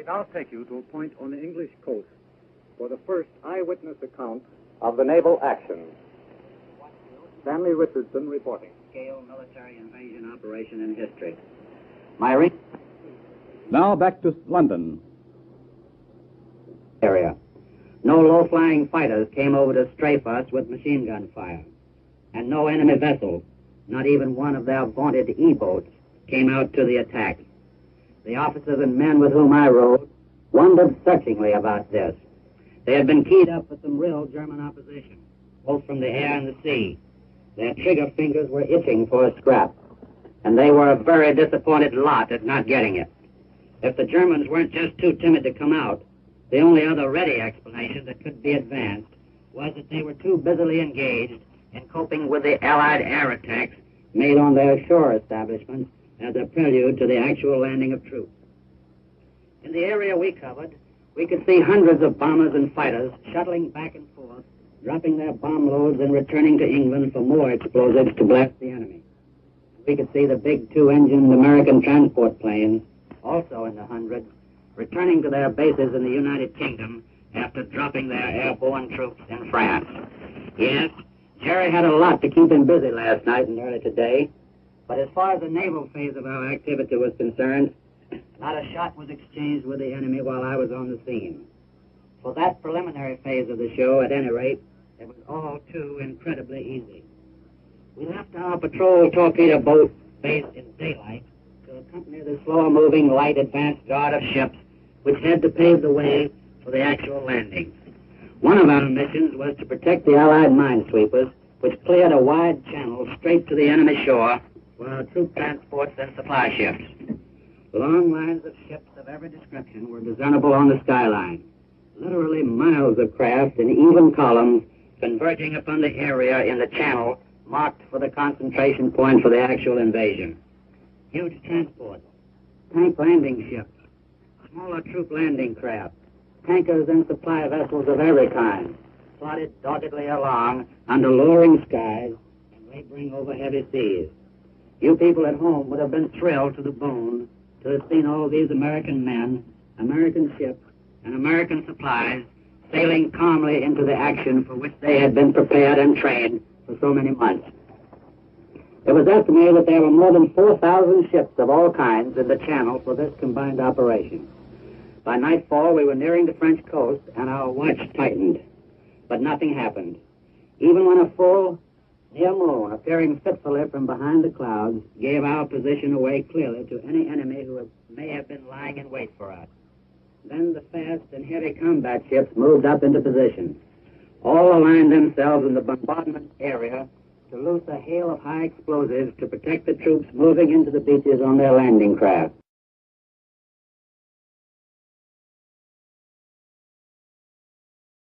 We now take you to a point on the English coast for the first eyewitness account of the naval action. Stanley Richardson reporting. Scale military invasion operation in history. Now back to London. Area. No low-flying fighters came over to strafe us with machine gun fire. And no enemy vessels, not even one of their vaunted E-boats, came out to the attack. The officers and men with whom I rode wondered searchingly about this. They had been keyed up with some real German opposition, both from the air and the sea. Their trigger fingers were itching for a scrap, and they were a very disappointed lot at not getting it. If the Germans weren't just too timid to come out, the only other ready explanation that could be advanced was that they were too busily engaged in coping with the Allied air attacks made on their shore establishments as a prelude to the actual landing of troops. In the area we covered, we could see hundreds of bombers and fighters shuttling back and forth, dropping their bomb loads and returning to England for more explosives to blast the enemy. We could see the big two-engined American transport planes, also in the hundreds, returning to their bases in the United Kingdom after dropping their airborne troops in France. Yes, Jerry had a lot to keep him busy last night and early today, but as far as the naval phase of our activity was concerned, not a shot was exchanged with the enemy while I was on the scene. For that preliminary phase of the show, at any rate, it was all too incredibly easy. We left our patrol torpedo boat based in daylight to accompany the slow-moving light advance guard of ships which had to pave the way for the actual landing. One of our missions was to protect the Allied minesweepers, which cleared a wide channel straight to the enemy shore for our troop transports and supply ships. Long lines of ships of every description were discernible on the skyline, literally miles of craft in even columns converging upon the area in the channel marked for the concentration point for the actual invasion. Huge transports, tank landing ships, smaller troop landing craft, tankers and supply vessels of every kind, plodded doggedly along under lowering skies and laboring over heavy seas. You people at home would have been thrilled to the bone to have seen all these American men, American ships, and American supplies sailing calmly into the action for which they had been prepared and trained for so many months. It was estimated that there were more than 4,000 ships of all kinds in the channel for this combined operation. By nightfall, we were nearing the French coast, and our watch tightened. But nothing happened. Even when a full, near moon, appearing fitfully from behind the clouds, gave our position away clearly to any enemy who may have been lying in wait for us. Then the fast and heavy combat ships moved up into position. All aligned themselves in the bombardment area to loose a hail of high explosives to protect the troops moving into the beaches on their landing craft.